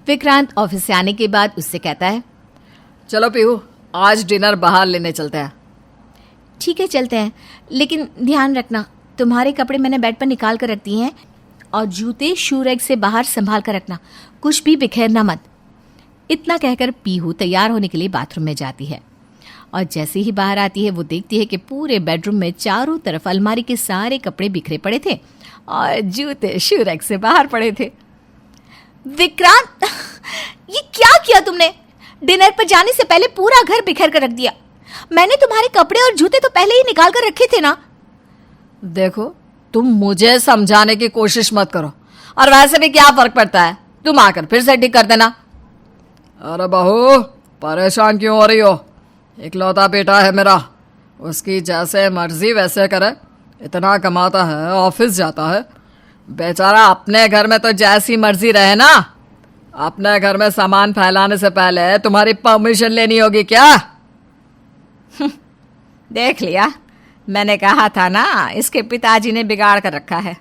Vikrant office से आने के बाद उससे कहता है, चलो पीहू, आज डिनर बाहर लेने चलते हैं। ठीक है चलते हैं, लेकिन ध्यान रखना तुम्हारे कपड़े मैंने बेड पर निकाल कर रख दिए हैं और जूते शू रैक से बाहर संभाल कर रखना, कुछ भी बिखेरना मत। इतना कहकर पीहू तैयार होने के लिए बाथरूम में जाती है और जैसे ही बाहर आती है वो देखती है कि पूरे बेडरूम में चारों तरफ अलमारी के सारे कपड़े बिखरे पड़े थे और जूते शू रैक से बाहर पड़े थे। विक्रांत, ये क्या किया तुमने? डिनर पर जाने से पहले पूरा घर बिखेर कर रख दिया। मैंने तुम्हारे कपड़े और जूते तो पहले ही निकाल कर रखे थे ना। देखो, तुम मुझे समझाने की कोशिश मत करो, और वैसे भी क्या फर्क पड़ता है, तुम आकर फिर से ठीक कर देना। अरे बहू, परेशान क्यों हो रही हो? इकलौता बेटा है मेरा, उसकी जैसे मर्जी वैसे करे। इतना कमाता है, ऑफिस जाता है, बेचारा अपने घर में तो जैसी मर्जी रहे ना। अपने घर में सामान फैलाने से पहले तुम्हारी परमिशन लेनी होगी क्या? देख लिया, मैंने कहा था ना, इसके पिताजी ने बिगाड़ कर रखा है।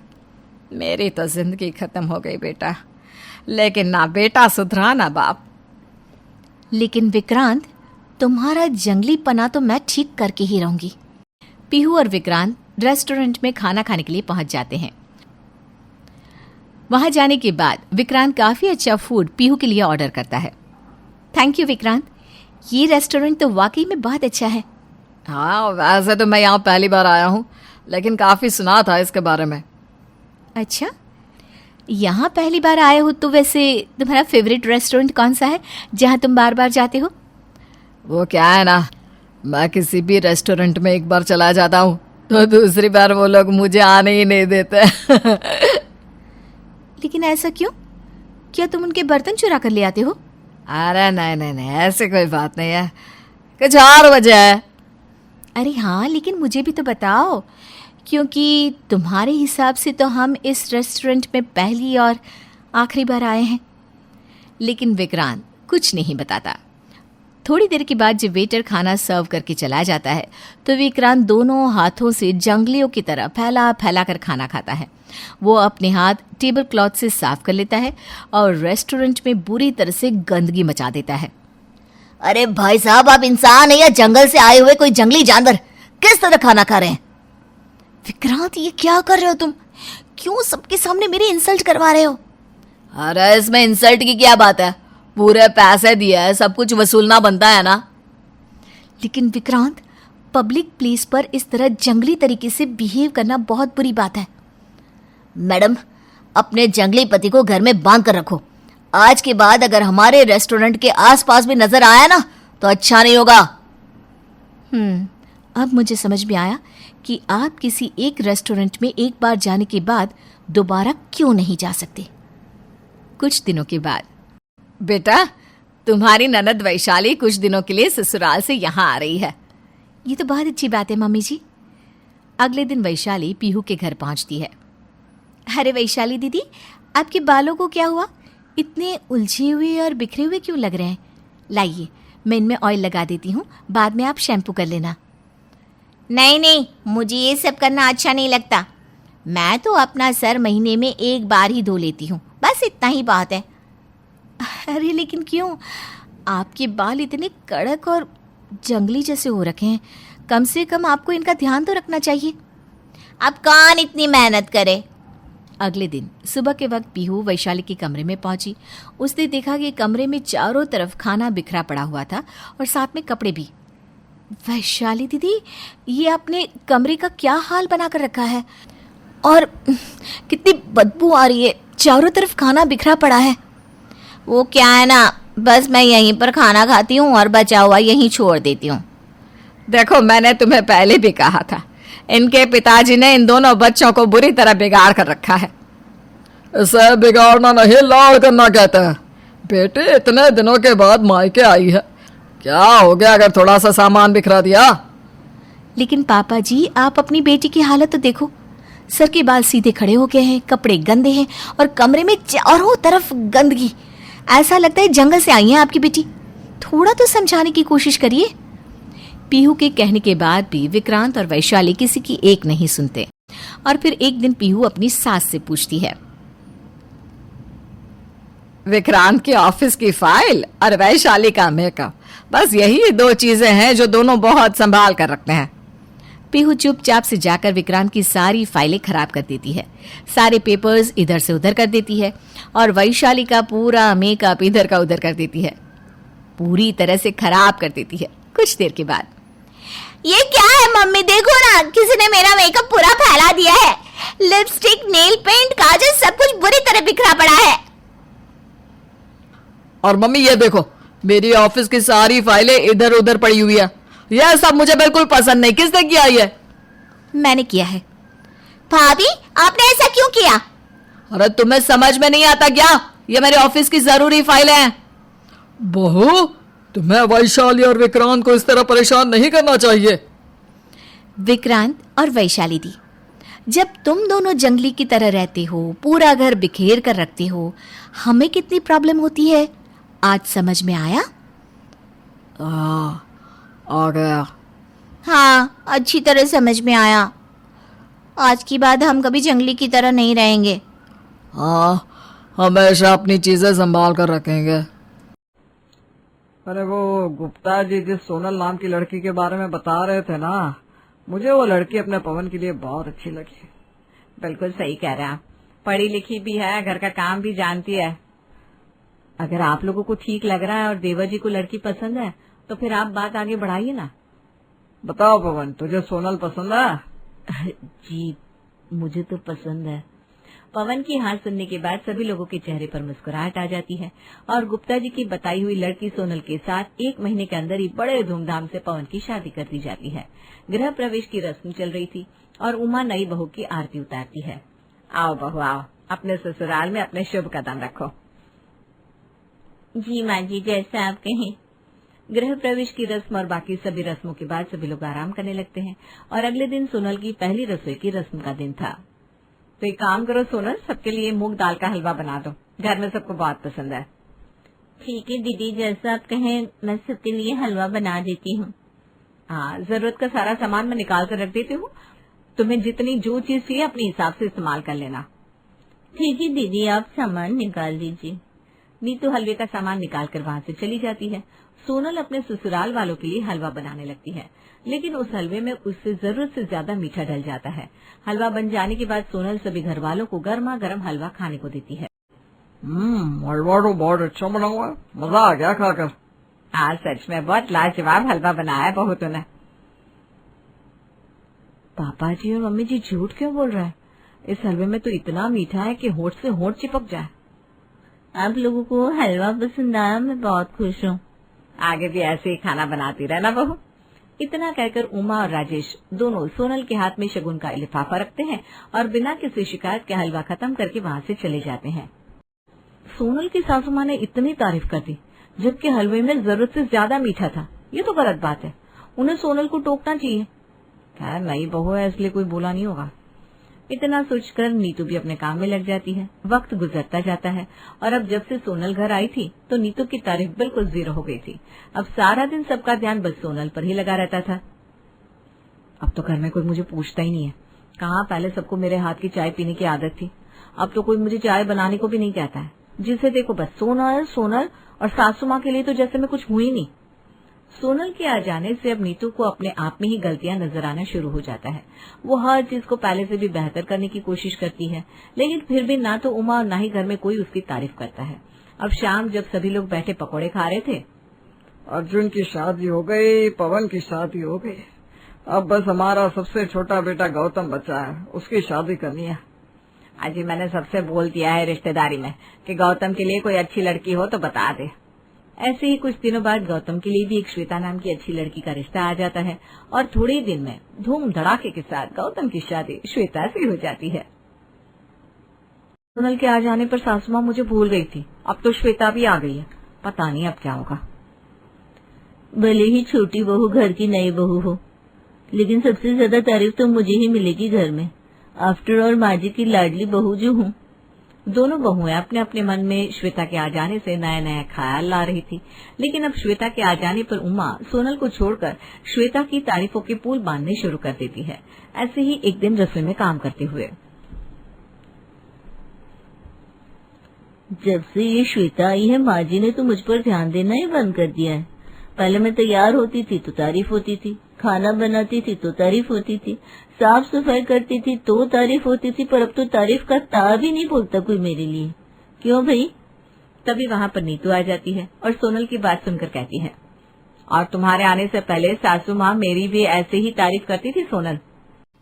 मेरी तो जिंदगी खत्म हो गई बेटा, लेकिन ना बेटा सुधरा ना बाप। लेकिन विक्रांत, तुम्हारा जंगलीपना तो मैं ठीक करके ही रहूंगी। पीहू और विक्रांत रेस्टोरेंट में खाना खाने के लिए पहुंच जाते हैं। वहां जाने के बाद विक्रांत काफी अच्छा फूड पीहू के लिए ऑर्डर करता है। थैंक यू विक्रांत, ये रेस्टोरेंट तो वाकई में बहुत अच्छा है। हाँ, वैसे तो मैं यहाँ पहली बार आया हूँ, लेकिन काफी सुना था इसके बारे में। अच्छा, यहाँ पहली बार आए हो तो वैसे तुम्हारा फेवरेट रेस्टोरेंट कौन सा है जहाँ तुम बार बार जाते हो? वो क्या है ना, मैं किसी भी रेस्टोरेंट में एक बार चला जाता हूँ तो दूसरी बार वो लोग मुझे आने ही नहीं देते। लेकिन ऐसा क्यों? क्या तुम उनके बर्तन चुरा कर ले आते हो? अरे नहीं नहीं नहीं, ऐसे कोई बात नहीं है, कुछ और वजह है। अरे हाँ, लेकिन मुझे भी तो बताओ, क्योंकि तुम्हारे हिसाब से तो हम इस रेस्टोरेंट में पहली और आखिरी बार आए हैं। लेकिन विक्रांत कुछ नहीं बताता। थोड़ी देर के बाद जब वेटर खाना सर्व करके चला जाता है तो विक्रांत दोनों हाथों से जंगलियों की तरह फैला फैला कर खाना खाता है। वो अपने हाथ टेबल क्लॉथ से साफ कर लेता है और रेस्टोरेंट में बुरी तरह से गंदगी मचा देता है। अरे भाई साहब, आप इंसान है या जंगल से आए हुए कोई जंगली जानवर? किस तरह खाना खा रहे हैं? विक्रांत, ये क्या कर रहे हो तुम? क्यों सबके सामने मेरी इंसल्ट करवा रहे हो? अरे इसमें इंसल्ट की क्या बात है, पूरे पैसे दिए है, सब कुछ वसूलना बनता है ना। लेकिन विक्रांत, पब्लिक प्लेस पर इस तरह जंगली तरीके से बिहेव करना बहुत बुरी बात है। मैडम, अपने जंगली पति को घर में बांध कर रखो। आज के बाद अगर हमारे रेस्टोरेंट के आसपास भी नजर आया ना तो अच्छा नहीं होगा। अब मुझे समझ में आया कि आप किसी एक रेस्टोरेंट में एक बार जाने के बाद दोबारा क्यों नहीं जा सकते। कुछ दिनों के बाद, बेटा, तुम्हारी ननद वैशाली कुछ दिनों के लिए ससुराल से यहाँ आ रही है। ये तो बहुत अच्छी बात है मम्मी जी। अगले दिन वैशाली पीहू के घर पहुंचती है। अरे वैशाली दीदी, आपके बालों को क्या हुआ? इतने उलझे हुए और बिखरे हुए क्यों लग रहे हैं? लाइए, मैं इनमें ऑयल लगा देती हूँ, बाद में आप शैम्पू कर लेना। नहीं नहीं, मुझे ये सब करना अच्छा नहीं लगता। मैं तो अपना सर महीने में एक बार ही धो लेती हूँ, बस इतना ही बात है। अरे लेकिन क्यों? आपके बाल इतने कड़क और जंगली जैसे हो रखे हैं, कम से कम आपको इनका ध्यान तो रखना चाहिए। अब कौन इतनी मेहनत करे? अगले दिन सुबह के वक्त पीहू वैशाली के कमरे में पहुंची। उसने देखा कि कमरे में चारों तरफ खाना बिखरा पड़ा हुआ था और साथ में कपड़े भी। वैशाली दीदी, ये आपने कमरे का क्या हाल बना कर रखा है? और कितनी बदबू आ रही है, चारों तरफ खाना बिखरा पड़ा है। वो क्या है ना, बस मैं यहीं पर खाना खाती हूँ और बचा हुआ यहीं छोड़ देती हूँ। देखो, मैंने तुम्हें पहले भी कहा था, इनके पिताजी ने इन दोनों बच्चों को बुरी तरह बिगाड़ कर रखा है। इसे बिगाड़ना नहीं, लाड़ करना कहते हैं। बेटे, इतने दिनों के बाद मायके आई है, क्या हो गया अगर थोड़ा सा सामान बिखरा दिया? लेकिन पापा जी, आप अपनी बेटी की हालत तो देखो। सर के बाल सीधे खड़े हो गए हैं, कपड़े गंदे हैं और कमरे में चारों तरफ गंदगी। ऐसा लगता है जंगल से आई है आपकी बेटी। थोड़ा तो समझाने की कोशिश करिए। पीहू के कहने के बाद भी विक्रांत और वैशाली किसी की एक नहीं सुनते और फिर एक दिन पीहू अपनी सास से पूछती है, विक्रांत के ऑफिस की फाइल और वैशाली का मेकअप, बस यही दो चीजें हैं जो दोनों बहुत संभाल कर रखते हैं। पीहू चुपचाप से जाकर विक्रांत की सारी फाइलें खराब कर देती है, सारे पेपर्स इधर से उधर कर देती है और वैशाली का पूरा मेकअप इधर का उधर कर देती है, पूरी तरह से खराब कर देती है। कुछ देर के बाद, ये क्या है मम्मी, देखो ना, किसी ने मेरा मेकअप पूरा फैला दिया है। लिपस्टिक, नेल पेंट, काजल, सब कुछ बुरी तरह बिखरा पड़ा है। और मम्मी ये देखो, मेरी ऑफिस की सारी फाइलें इधर उधर पड़ी हुई है। यह सब मुझे बिल्कुल पसंद नहीं। किसने किया ये? मैंने किया है। भाभी, आपने ऐसा क्यों किया? अरे तुम्हें समझ में नहीं आता क्या? ये मेरे ऑफिस की जरूरी फाइलें हैं। बहू, तुम्हें वैशाली और विक्रांत को इस तरह परेशान नहीं करना चाहिए। विक्रांत और वैशाली दी, जब तुम दोनों जंगली की तरह रहते हो, पूरा घर बिखेर कर रखते हो, हमें कितनी प्रॉब्लम होती है, आज समझ में आया? आ गया। हाँ, अच्छी तरह समझ में आया। आज की बाद हम कभी जंगली की तरह नहीं रहेंगे। हाँ, हमेशा अपनी चीजें संभाल कर रखेंगे। अरे वो गुप्ता जी जिस सोनल नाम की लड़की के बारे में बता रहे थे ना, मुझे वो लड़की अपने पवन के लिए बहुत अच्छी लगी। बिल्कुल सही कह रहे हैं आप। पढ़ी लिखी भी है, घर का काम भी जानती है। अगर आप लोगों को ठीक लग रहा है और देवर जी को लड़की पसंद है तो फिर आप बात आगे बढ़ाइए ना। बताओ पवन, तुझे सोनल पसंद है? जी, मुझे तो पसंद है। पवन की हाँ सुनने के बाद सभी लोगों के चेहरे पर मुस्कुराहट आ जाती है और गुप्ता जी की बताई हुई लड़की सोनल के साथ 1 महीने के अंदर ही बड़े धूमधाम से पवन की शादी कर दी जाती है। गृह प्रवेश की रस्म चल रही थी और उमा नई बहू की आरती उतारती है। आओ बहू आओ, अपने ससुराल में अपने शुभ कदम रखो। जी माँ जी, जैसा आप कहें। गृह प्रवेश की रस्म और बाकी सभी रस्मों के बाद सभी लोग आराम करने लगते हैं और अगले दिन सोनल की पहली रसोई की रस्म का दिन था। तो एक काम करो सोनल, सबके लिए मूंग दाल का हलवा बना दो, घर में सबको बहुत पसंद है। ठीक है दीदी, जैसा आप कहें मैं सबके लिए हलवा बना देती हूँ। हाँ, जरूरत का सारा सामान मैं निकाल कर रख देती हूँ, तुम्हें जितनी जो चीज चाहिए अपने हिसाब से इस्तेमाल कर लेना। ठीक है दीदी, आप सामान निकाल दीजिए। नीतू हलवे का सामान निकाल कर वहाँ से चली जाती है। सोनल अपने ससुराल वालों के लिए हलवा बनाने लगती है, लेकिन उस हलवे में उससे जरूरत से ज्यादा मीठा डल जाता है। हलवा बन जाने के बाद सोनल सभी घर वालों को गर्मा गर्म हलवा खाने को देती है। हलवा तो बहुत अच्छा बना हुआ है, मजा आ गया खाकर। हाँ, सच में बहुत लाजवाब हलवा बनाया है बहू तूने। पापा जी और मम्मी जी झूठ क्यों बोल रहे हैं? इस हलवे में तो इतना मीठा है कि होठ से होठ चिपक जाए। आप लोगों को हलवा पसंद आया, मैं बहुत खुश हूँ। आगे भी ऐसे ही खाना बनाती रहना बहू। इतना कहकर उमा और राजेश दोनों सोनल के हाथ में शगुन का लिफाफा रखते हैं और बिना किसी शिकायत के हलवा खत्म करके वहाँ से चले जाते हैं। सोनल की सासू माँ ने इतनी तारीफ कर दी, जबकि हलवे में जरूरत से ज्यादा मीठा था। ये तो गलत बात है, उन्हें सोनल को टोकना चाहिए। खैर नई बहू है इसलिए कोई बोला नहीं होगा। इतना सोचकर नीतू भी अपने काम में लग जाती है। वक्त गुजरता जाता है और अब जब से सोनल घर आई थी तो नीतू की तारीफ बिल्कुल 0 हो गई थी। अब सारा दिन सबका ध्यान बस सोनल पर ही लगा रहता था। अब तो घर में कोई मुझे पूछता ही नहीं है। कहाँ पहले सबको मेरे हाथ की चाय पीने की आदत थी, अब तो कोई मुझे चाय बनाने को भी नहीं कहता है। जिसे देखो बस सोनल सोनल, और सासू माँ के लिए तो जैसे मैं कुछ हुई नहीं। सोनल के आ जाने से अब नीतू को अपने आप में ही गलतियां नजर आना शुरू हो जाता है। वो हर चीज को पहले से भी बेहतर करने की कोशिश करती है, लेकिन फिर भी ना तो उमा और ना ही घर में कोई उसकी तारीफ करता है। अब शाम जब सभी लोग बैठे पकौड़े खा रहे थे, अर्जुन की शादी हो गई, पवन की शादी हो गई, अब बस हमारा सबसे छोटा बेटा गौतम बचा है, उसकी शादी करनी है। आज मैंने सबसे बोल दिया है रिश्तेदारी में कि गौतम के लिए कोई अच्छी लड़की हो तो बता दे। ऐसे ही कुछ दिनों बाद गौतम के लिए भी एक श्वेता नाम की अच्छी लड़की का रिश्ता आ जाता है और थोड़े ही दिन में धूम धड़ाके के साथ गौतम की शादी श्वेता से हो जाती है। सोनल के आ जाने पर सासू माँ मुझे भूल गई थी, अब तो श्वेता भी आ गई है। पता नहीं अब क्या होगा। भले ही छोटी बहू घर की नई बहू हो, लेकिन सबसे ज्यादा तारीफ तो मुझे ही मिलेगी घर में। आफ्टर ऑल माँ जी की लाडली बहू जो हूँ। दोनों बहुएं अपने अपने मन में श्वेता के आ जाने से नया नया ख्याल ला रही थी, लेकिन अब श्वेता के आ जाने पर उमा सोनल को छोड़कर श्वेता की तारीफों के पुल बांधने शुरू कर देती है। ऐसे ही एक दिन रसोई में काम करते हुए जब से ये श्वेता आई है माँ जी ने तो मुझ पर ध्यान देना ही बंद कर दिया है। पहले मैं तैयार होती थी तो तारीफ होती थी, खाना बनाती थी तो तारीफ होती थी, साफ सफाई करती थी तो तारीफ होती थी, पर अब तो तारीफ का ता भी नहीं बोलता कोई मेरे लिए। क्यों भाई? तभी वहाँ पर नीतू आ जाती है और सोनल की बात सुनकर कहती है, और तुम्हारे आने से पहले सासू माँ मेरी भी ऐसे ही तारीफ करती थी सोनल।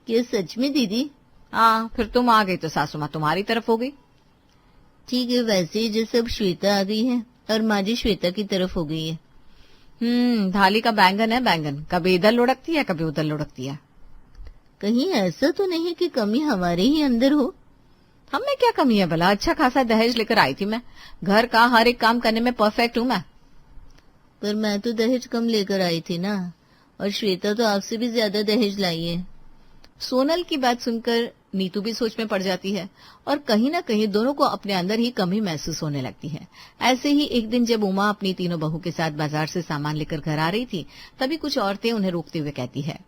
क्या सच में दीदी? हाँ, फिर तुम आ गई तो सासू माँ तुम्हारी तरफ हो गई। ठीक है, वैसे ही जैसे अब श्वेता आ गई है और माँ जी श्वेता की तरफ हो गई है। थाली का बैंगन है बैंगन, कभी इधर लुढ़कती है कभी उधर लुढ़कती है। कहीं ऐसा तो नहीं कि कमी हमारे ही अंदर हो? हमें क्या कमी है भला? अच्छा खासा दहेज लेकर आई थी मैं, घर का हर एक काम करने में परफेक्ट हूँ मैं। पर मैं तो दहेज कम लेकर आई थी ना, और श्वेता तो आपसे भी ज्यादा दहेज लाई है। सोनल की बात सुनकर नीतू भी सोच में पड़ जाती है और कहीं ना कहीं दोनों को अपने अंदर ही कमी महसूस होने लगती है। ऐसे ही एक दिन जब उमा अपनी तीनों बहू के साथ बाजार से सामान लेकर घर आ रही थी, तभी कुछ औरतें उन्हें रोकते हुए कहती है,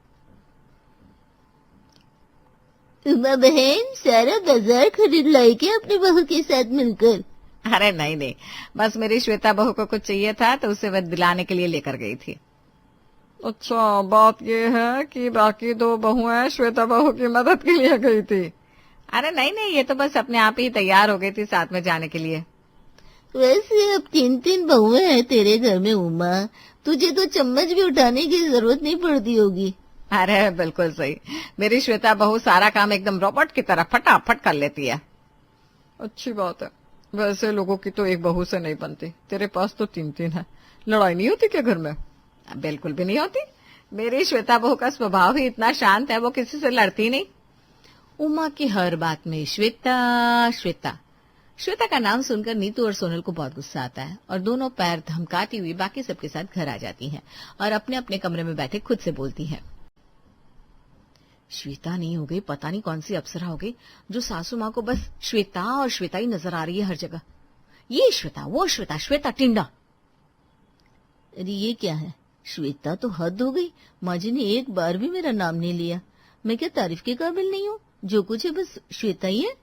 उमा बहन सारा बाजार खरीद लाई क्या अपनी बहू के साथ मिलकर? अरे नहीं नहीं, बस मेरी श्वेता बहू को कुछ चाहिए था तो उसे वह दिलाने के लिए लेकर गई थी। अच्छा, बात ये है कि बाकी दो बहुएं श्वेता बहू की मदद के लिए गई थी? अरे नहीं नहीं, ये तो बस अपने आप ही तैयार हो गई थी साथ में जाने के लिए। वैसे अब 3-3 बहुएं हैं तेरे घर में उमा, तुझे तो चम्मच भी उठाने की जरूरत नहीं पड़ती होगी। अरे बिल्कुल सही, मेरी श्वेता बहू सारा काम एकदम रोबोट की तरह फटाफट कर लेती है। अच्छी बात है। वैसे लोगों की तो एक बहू से नहीं बनती, तेरे पास तो 3-3 है। लड़ाई नहीं होती क्या घर में? बिल्कुल भी नहीं होती। मेरी श्वेता बहू का स्वभाव ही इतना शांत है, वो किसी से लड़ती नहीं। उमा की हर बात में श्वेता श्वेता श्वेता का नाम सुनकर नीतू और सोनल को बहुत गुस्सा आता है और दोनों पैर धमकाती हुई बाकी सबके साथ घर आ जाती हैं और अपने अपने कमरे में बैठे खुद से बोलती हैं, श्वेता नहीं हो गई, पता नहीं कौन सी अप्सरा हो गई जो सासू माँ को बस श्वेता और श्वेता ही नजर आ रही है हर जगह। ये श्वेता, वो श्वेता, श्वेता टिंडा। अरे ये क्या है? श्वेता तो हद हो गई, माँ जी ने एक बार भी मेरा नाम नहीं लिया। मैं क्या तारीफ के काबिल नहीं हूँ? जो कुछ है बस श्वेता ही है।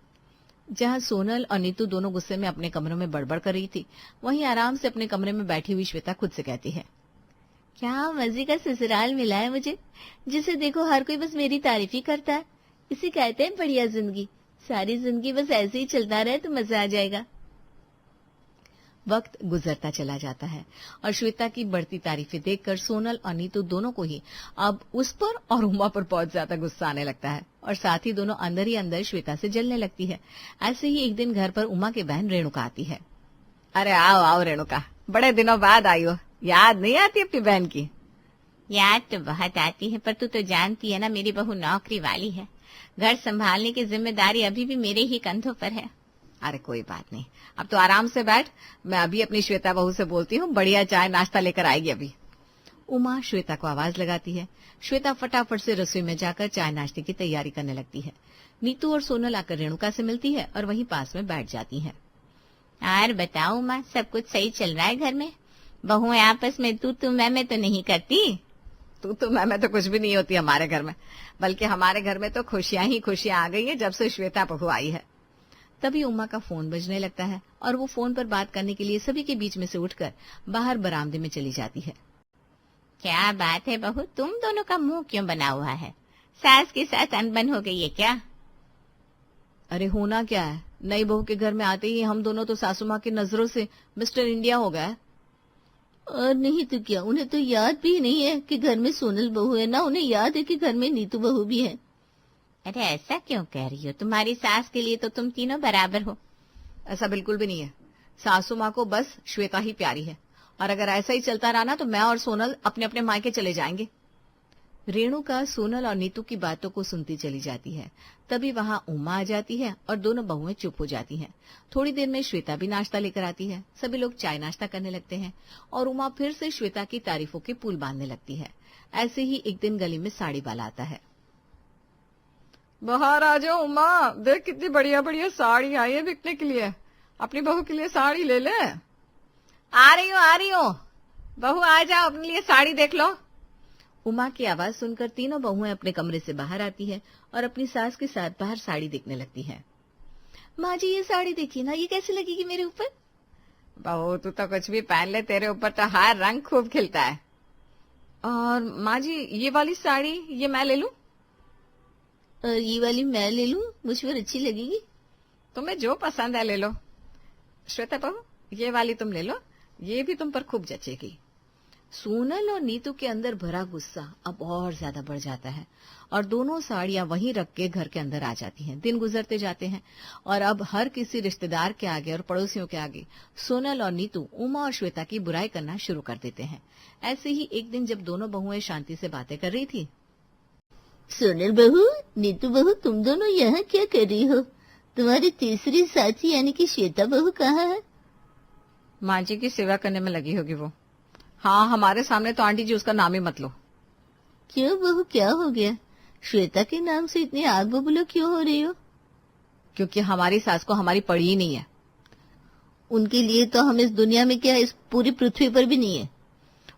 जहाँ सोनल और नीतू दोनों गुस्से में अपने कमरों में बड़बड़ कर रही थी, वहीं आराम से अपने कमरे में बैठी हुई श्वेता खुद से कहती है, क्या मजे का ससुराल मिला है मुझे, जिसे देखो हर कोई बस मेरी तारीफ ही करता है। इसे कहते हैं बढ़िया जिंदगी। सारी जिंदगी बस ऐसे ही चलता रहे तो मजा आ जाएगा। वक्त गुजरता चला जाता है और श्वेता की बढ़ती तारीफें देखकर सोनल और नीतू दोनों को ही अब उस पर और उमा पर बहुत ज्यादा गुस्सा आने लगता है और साथ ही दोनों अंदर ही अंदर श्वेता से जलने लगती है। ऐसे ही एक दिन घर पर उमा की बहन रेणुका आती है। अरे आओ आओ रेणुका, बड़े दिनों बाद आई हो, याद नहीं आती अपनी बहन की? याद तो बहुत आती है, पर तू तो जानती है ना मेरी बहू नौकरी वाली है, घर संभालने की जिम्मेदारी अभी भी मेरे ही कंधों पर है। अरे कोई बात नहीं, अब तो आराम से बैठ, मैं अभी अपनी श्वेता बहू से बोलती हूँ, बढ़िया चाय नाश्ता लेकर आएगी अभी। उमा श्वेता को आवाज लगाती है। श्वेता फटाफट से रसोई में जाकर चाय नाश्ते की तैयारी करने लगती है। नीतू और सोनल आकर रेणुका से मिलती है और वहीं पास में बैठ जाती हैं। यार बताओ माँ, सब कुछ सही चल रहा है घर में? बहुएं आपस में तू मैं तो नहीं करती? तू मैं तो कुछ भी नहीं होती हमारे घर में, बल्कि हमारे घर में तो खुशियां ही खुशियां आ गई है जब से श्वेता बहू आई है। तभी उमा का फोन बजने लगता है और वो फोन पर बात करने के लिए सभी के बीच में से उठकर बाहर बरामदे में चली जाती है। क्या बात है बहू, तुम दोनों का मुंह क्यों बना हुआ है? सास के साथ अनबन हो गई है क्या? अरे होना क्या है, नई बहू के घर में आते ही हम दोनों तो सासू माँ की नजरों से मिस्टर इंडिया हो गए। और नहीं तो क्या, उन्हें तो याद भी नहीं है कि घर में सोनल बहू है, ना उन्हें याद है कि घर में नीतू बहू भी है। अरे ऐसा क्यों कह रही हो? तुम्हारी सास के लिए तो तुम तीनों बराबर हो। ऐसा बिल्कुल भी नहीं है, सासू माँ को बस श्वेता ही प्यारी है और अगर ऐसा ही चलता रहा ना तो मैं और सोनल अपने अपने मायके चले जाएंगे। रेणुका सोनल और नीतू की बातों को सुनती चली जाती है। तभी वहां उमा आ जाती है और दोनों बहुएं चुप हो जाती हैं। थोड़ी देर में श्वेता भी नाश्ता लेकर आती है। सभी लोग चाय नाश्ता करने लगते हैं और उमा फिर से श्वेता की तारीफों के पुल बांधने लगती है। ऐसे ही एक दिन गली में साड़ी वाला आता है। बाहर आ जाओ उमा, देख कितनी बढ़िया बढ़िया साड़ी आई है बिकने के लिए, अपनी बहू के लिए साड़ी ले ले। आ रही हूँ बहू, आ जाओ, अपने लिए साड़ी देख लो। उमा की आवाज सुनकर तीनों बहुएं अपने कमरे से बाहर आती है और अपनी सास के साथ बाहर साड़ी देखने लगती हैं। माँ जी ये साड़ी देखिए ना, ये कैसी लगेगी मेरे ऊपर? बहू तू तो कुछ भी पहन ले, तेरे ऊपर तो हर रंग खूब खिलता है। और माँ जी ये वाली साड़ी ये मैं ले लूं? और ये वाली मैं ले लूं, मुझ पर अच्छी लगेगी। तुम्हें जो पसंद है ले लो। श्वेता बहू ये वाली तुम ले लो, ये भी तुम पर खूब जचेगी। सोनल और नीतू के अंदर भरा गुस्सा अब और ज्यादा बढ़ जाता है और दोनों साड़ियां वहीं रख के घर के अंदर आ जाती हैं। दिन गुजरते जाते हैं और अब हर किसी रिश्तेदार के आगे और पड़ोसियों के आगे सोनल और नीतू उमा और श्वेता की बुराई करना शुरू कर देते हैं। ऐसे ही एक दिन जब दोनों बहुएं शांति से बातें कर रही थी। सोनल बहू, नीतू बहू, तुम दोनों यहाँ क्या कर रही हो? तुम्हारी तीसरी साथी यानी कि श्वेता बहू कहाँ है? माँ जी की सेवा करने में लगी होगी वो। हाँ, हमारे सामने तो आंटी जी उसका नाम ही मत लो। क्यों बहू, क्या हो गया? श्वेता के नाम से इतनी आग बबूला क्यों हो रही हो? क्योंकि हमारी सास को हमारी पड़ी ही नहीं है। उनके लिए तो हम इस दुनिया में क्या, इस पूरी पृथ्वी पर भी नहीं है।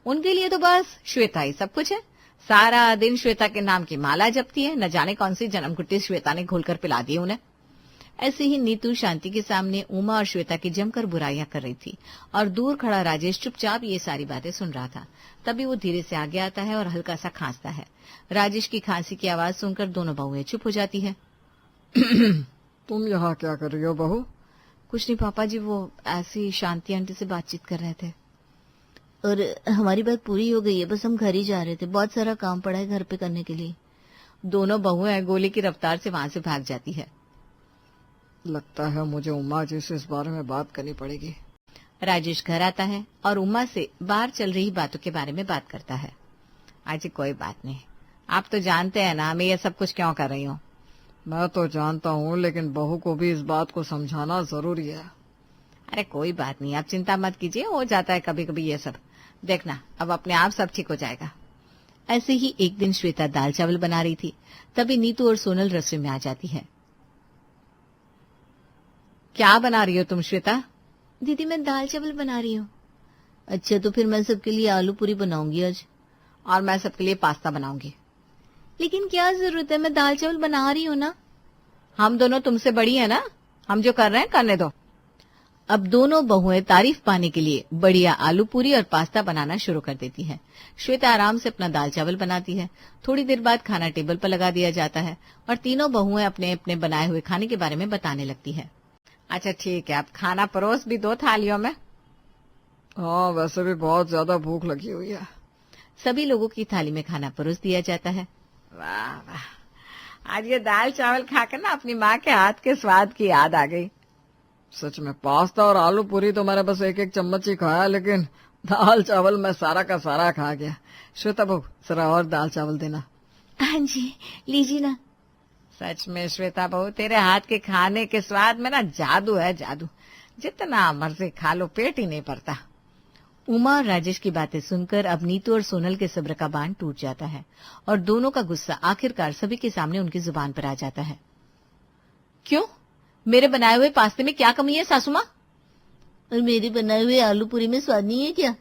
उनके लिए तो बस श्वेता ही सब कुछ है। सारा दिन श्वेता के नाम की माला जपती है। न जाने कौन सी जन्मकुट्टी श्वेता ने घोलकर पिला दी उन्हें। ऐसे ही नीतू शांति के सामने उमा और श्वेता की जमकर बुराइयां कर रही थी और दूर खड़ा राजेश चुपचाप ये सारी बातें सुन रहा था। तभी वो धीरे से आगे आता है और हल्का सा खांसता है। राजेश की खांसी की आवाज सुनकर दोनों बहुएं चुप हो जाती है। तुम यहाँ क्या कर रही हो बहू? कुछ नहीं पापा जी, वो ऐसी शांति आंटी से बातचीत कर रहे थे। और हमारी बात पूरी हो गई है, बस हम घर ही जा रहे थे। बहुत सारा काम पड़ा है घर पे करने के लिए। दोनों बहुएं गोली की रफ्तार से वहां से भाग जाती है। लगता है मुझे उमा जी से इस बारे में बात करनी पड़ेगी। राजेश घर आता है और उमा से बाहर चल रही बातों के बारे में बात करता है। आज कोई बात नहीं, आप तो जानते हैं ना मैं ये सब कुछ क्यों कर रही हूँ। मैं तो जानता हूँ, लेकिन बहू को भी इस बात को समझाना जरूरी है। अरे कोई बात नहीं, आप चिंता मत कीजिए, हो जाता है कभी कभी ये सब। देखना अब अपने आप सब ठीक हो जाएगा। ऐसे ही एक दिन श्वेता दाल चावल बना रही थी। तभी नीतू और सोनल रसोई में आ जाती है। क्या बना रही हो तुम श्वेता? दीदी मैं दाल चावल बना रही हूँ। अच्छा, तो फिर मैं सबके लिए आलू पूरी बनाऊंगी आज। और मैं सबके लिए पास्ता बनाऊंगी। लेकिन क्या जरूरत है, मैं दाल चावल बना रही हूँ ना। हम दोनों तुमसे बड़ी है ना, हम जो कर रहे हैं करने दो। अब दोनों बहुएं तारीफ पाने के लिए बढ़िया आलू पूरी और पास्ता बनाना शुरू कर देती हैं। श्वेता आराम से अपना दाल चावल बनाती है। थोड़ी देर बाद खाना टेबल पर लगा दिया जाता है और तीनों बहुएं अपने अपने बनाए हुए खाने के बारे में बताने लगती है। अच्छा ठीक है, आप खाना परोस भी दो थालियों में। हाँ, वैसे भी बहुत ज्यादा भूख लगी हुई है। सभी लोगों की थाली में खाना परोस दिया जाता है। वाह वाह, आज ये दाल चावल खाकर ना अपनी माँ के हाथ के स्वाद की याद आ गई। सच में पास्ता और आलू पूरी तो मैंने बस एक एक चम्मच ही खाया, लेकिन दाल चावल मैं सारा का सारा खा गया। श्वेता बहू जरा और दाल चावल देना। हाँ जी, लीजिए ना। सच में श्वेता बहू, तेरे हाथ के खाने के स्वाद में ना जादू है, जादू। जितना मर्जी खा लो, पेट ही नहीं भरता। उमा और राजेश की बातें सुनकर अब नीतू और सोनल के सब्र का बांध टूट जाता है और दोनों का गुस्सा आखिरकार सभी के सामने उनकी जुबान पर आ जाता है। क्यों? मेरे बनाए हुए पास्ते में क्या कमी है सासू माँ? और मेरे बनाए हुए आलू पूरी में स्वाद नहीं है क्या?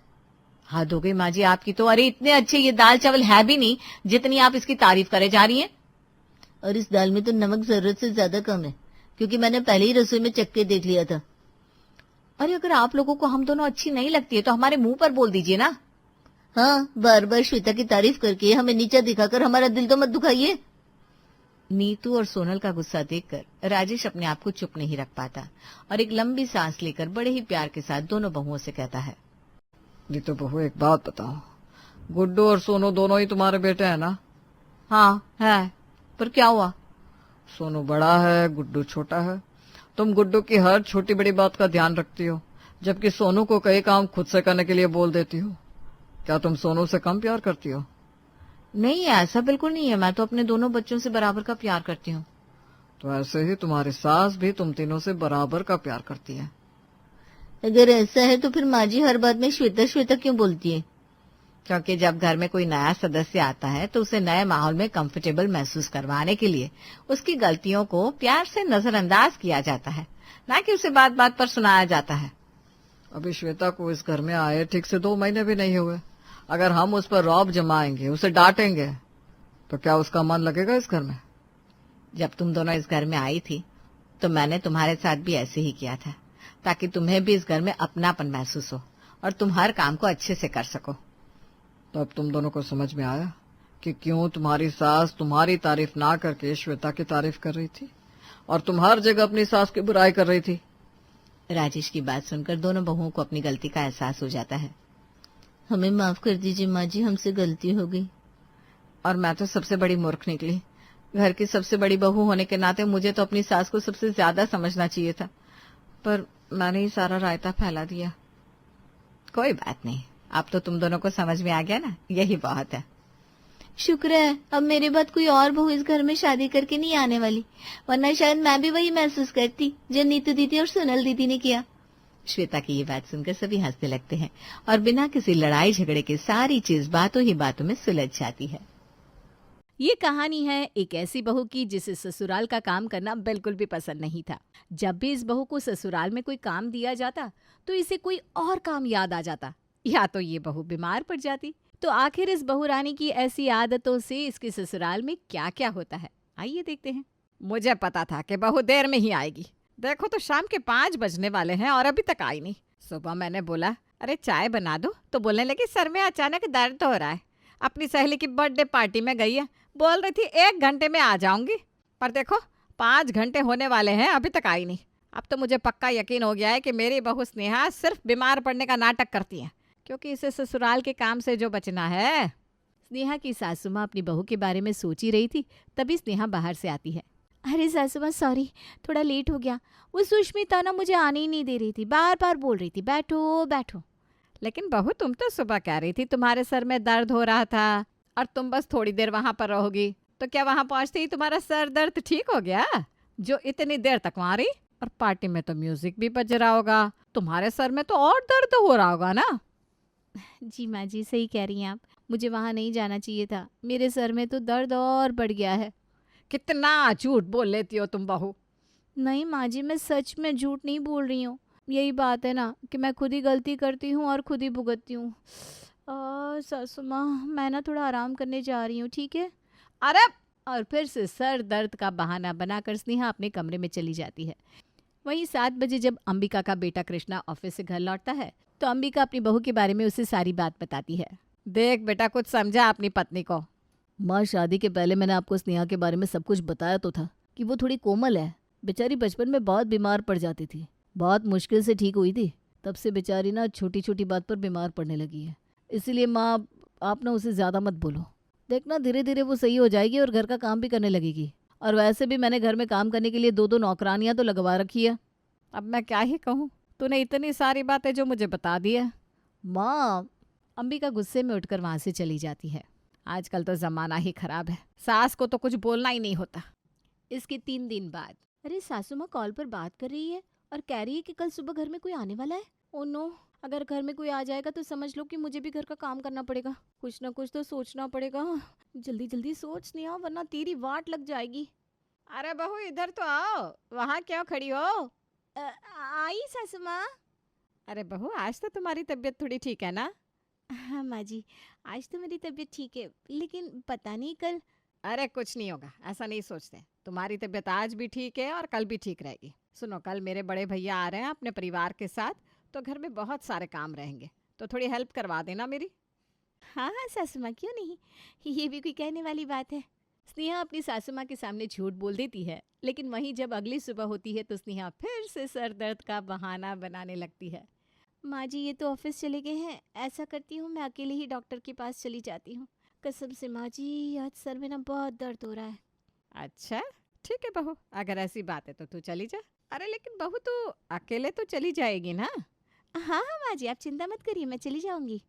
हद हो गई माँ जी आपकी तो। अरे इतने अच्छे ये दाल चावल है भी नहीं जितनी आप इसकी तारीफ करे जा रही हैं। और इस दाल में तो नमक जरूरत से ज्यादा कम है, क्योंकि मैंने पहले ही रसोई में चख के देख लिया था। अरे अगर आप लोगों को हम दोनों अच्छी नहीं लगती है तो हमारे मुंह पर बोल दीजिए ना। हाँ, बार बार श्वेता की तारीफ करके हमें नीचा दिखाकर हमारा दिल तो मत दुखाइए। नीतू और सोनल का गुस्सा देखकर राजेश अपने आप को चुप नहीं रख पाता और एक लंबी सांस लेकर बड़े ही प्यार के साथ दोनों बहुओं से कहता है। नीतू बहू एक बात बताओ, गुड्डू और सोनू दोनों ही तुम्हारे बेटे हैं ना? हाँ है, पर क्या हुआ? सोनू बड़ा है, गुड्डू छोटा है। तुम गुड्डू की हर छोटी बड़ी बात का ध्यान रखती हो, जबकि सोनू को कई काम खुद से करने के लिए बोल देती हो। क्या तुम सोनू से कम प्यार करती हो? नहीं, ऐसा बिल्कुल नहीं है। मैं तो अपने दोनों बच्चों से बराबर का प्यार करती हूँ। तो ऐसे ही तुम्हारी सास भी तुम तीनों से बराबर का प्यार करती है। अगर ऐसा है तो फिर माँ जी हर बात में श्वेता श्वेता क्यों बोलती है? क्योंकि जब घर में कोई नया सदस्य आता है तो उसे नए माहौल में कंफर्टेबल महसूस करवाने के लिए उसकी गलतियों को प्यार से नजरअंदाज किया जाता है, ना कि उसे बात बात पर सुनाया जाता है। अभी श्वेता को इस घर में आए ठीक से 2 महीने भी नहीं हुए। अगर हम उस पर रौब जमाएंगे, उसे डांटेंगे, तो क्या उसका मन लगेगा इस घर में? जब तुम दोनों इस घर में आई थी तो मैंने तुम्हारे साथ भी ऐसे ही किया था, ताकि तुम्हें भी इस घर में अपनापन महसूस हो और तुम हर काम को अच्छे से कर सको। तब तुम दोनों को समझ में आया कि क्यों तुम्हारी सास तुम्हारी तारीफ ना करके श्वेता की तारीफ कर रही थी और तुम हर जगह अपनी सास की बुराई कर रही थी। राजेश की बात सुनकर दोनों बहुओं को अपनी गलती का एहसास हो जाता है। हमें माफ कर दीजिए माँ जी, हमसे गलती हो गई। और मैं तो सबसे बड़ी मूर्ख निकली। घर की सबसे बड़ी बहू होने के नाते मुझे तो अपनी सास को सबसे ज्यादा समझना चाहिए था, पर मैंने ही सारा रायता फैला दिया। कोई बात नहीं, अब तो तुम दोनों को समझ में आ गया ना, यही बहुत है। शुक्र है अब मेरे बाद कोई और बहू इस घर में शादी करके नहीं आने वाली, वरना शायद मैं भी वही महसूस करती जो नीतू दीदी और सोनल दीदी ने किया। श्वेता की ये बात सुनकर सभी हंसने लगते हैं और बिना किसी लड़ाई झगड़े के सारी चीज बातों ही बातों में सुलझ जाती है। ये कहानी है एक ऐसी बहू की जिसे ससुराल का काम करना बिल्कुल भी पसंद नहीं था। जब भी इस बहू को ससुराल में कोई काम दिया जाता तो इसे कोई और काम याद आ जाता, या तो ये बहू बीमार पड़ जाती। तो आखिर इस बहू रानी की ऐसी आदतों से इसके ससुराल में क्या क्या होता है, आइए देखते हैं। मुझे पता था कि बहू देर में ही आएगी। देखो तो शाम के 5 बजने वाले हैं और अभी तक आई नहीं। सुबह मैंने बोला अरे चाय बना दो, तो बोलने लगी सर में अचानक दर्द हो रहा है। अपनी सहेली की बर्थडे पार्टी में गई है, बोल रही थी 1 घंटे में आ जाऊंगी, पर देखो 5 घंटे होने वाले हैं अभी तक आई नहीं। अब तो मुझे पक्का यकीन हो गया है कि मेरी बहू स्नेहा सिर्फ बीमार पड़ने का नाटक करती है, क्योंकि इसे ससुराल के काम से जो बचना है। स्नेहा की सासू माँ अपनी बहू के बारे में सोच ही रही थी, तभी स्नेहा बाहर से आती है। अरे सासू माँ सॉरी, थोड़ा लेट हो गया। वो सुष्मिता ना मुझे आने ही नहीं दे रही थी, बार बार बोल रही थी बैठो बैठो। लेकिन बहू तुम तो सुबह कह रही थी तुम्हारे सर में दर्द हो रहा था और तुम बस थोड़ी देर वहां पर रहोगी, तो क्या वहां पहुंचते ही तुम्हारा सर दर्द ठीक हो गया जो इतनी देर तक वहां रही? और पार्टी में तो म्यूजिक भी बज रहा होगा, तुम्हारे सर में तो और दर्द हो रहा होगा ना। जी माँ जी, सही कह रही हैं आप, मुझे वहाँ नहीं जाना चाहिए था, मेरे सर में तो दर्द और बढ़ गया है। कितना झूठ बोल लेती हो तुम बहू। नहीं माँ जी, मैं सच में झूठ नहीं बोल रही हूँ। यही बात है ना कि मैं खुद ही गलती करती हूँ और खुद ही भुगतती हूँ। सासू माँ, मैं ना थोड़ा आराम करने जा रही हूँ, ठीक है? अरे और फिर से सर दर्द का बहाना बनाकर स्नेहा अपने कमरे में चली जाती है। वहीं 7 बजे जब अंबिका का बेटा कृष्णा ऑफिस से घर लौटता है तो अंबिका अपनी बहू के बारे में उसे सारी बात बताती है। देख बेटा, कुछ समझा अपनी पत्नी को। माँ, शादी के पहले मैंने आपको स्नेहा के बारे में सब कुछ बताया तो था कि वो थोड़ी कोमल है। बेचारी बचपन में बहुत बीमार पड़ जाती थी, बहुत मुश्किल से ठीक हुई थी। तब से बेचारी ना छोटी छोटी बात पर बीमार पड़ने लगी है। इसीलिए माँ, आप ना उसे ज्यादा मत बोलो। देखना धीरे धीरे वो सही हो जाएगी और घर का काम भी करने लगेगी। और वैसे भी मैंने घर में काम करने के लिए 2-2 नौकरानियां तो लगवा रखी है। अब मैं क्या ही कहूँ, तूने इतनी सारी बातें जो मुझे बता दी है। माँ, अंबिका गुस्से में उठकर वहां से चली जाती है। आजकल तो जमाना ही खराब है, सास को तो कुछ बोलना ही नहीं होता। इसके 3 दिन बाद अरे सासू माँ कॉल पर बात कर रही है और कह रही है कि कल सुबह घर में कोई आने वाला है। ओ नो, अगर घर में कोई आ जाएगा तो समझ लो कि मुझे भी घर का काम करना पड़ेगा। कुछ ना कुछ तो सोचना पड़ेगा। जल्दी जल्दी सोच स्नेहा, वरना तेरी वाट लग जाएगी। अरे बहू इधर तो आओ, वहाँ क्यों खड़ी हो? आई सासू माँ। अरे बहू, आज तो तुम्हारी तबीयत थोड़ी ठीक है ना? हाँ माँ जी, आज तो मेरी तबीयत ठीक है, लेकिन पता नहीं कल। अरे कुछ नहीं होगा, ऐसा नहीं सोचते। तुम्हारी तबीयत आज भी ठीक है और कल भी ठीक रहेगी। सुनो, कल मेरे बड़े भैया आ रहे हैं अपने परिवार के साथ, तो घर में बहुत सारे काम रहेंगे, तो थोड़ी हेल्प करवा देना मेरी। हाँ हाँ सासू माँ, क्यों नहीं, ये भी कोई कहने वाली बात है। स्नेहा अपनी सासू माँ के सामने झूठ बोल देती है, लेकिन वहीं जब अगली सुबह होती है तो स्नेहा फिर से सर दर्द का बहाना बनाने लगती है। माँ जी, ये तो ऑफिस चले गए हैं, ऐसा करती हूँ मैं अकेले ही डॉक्टर के पास चली जाती हूँ। कसम से माँ जी, आज सर में ना बहुत दर्द हो रहा है। अच्छा ठीक है बहू, अगर ऐसी बात है तो तू चली जा। अरे लेकिन बहू, तू अकेले तो चली जाएगी ना? हाँ हाँ माँ जी, आप चिंता मत करिए, मैं चली जाऊंगी।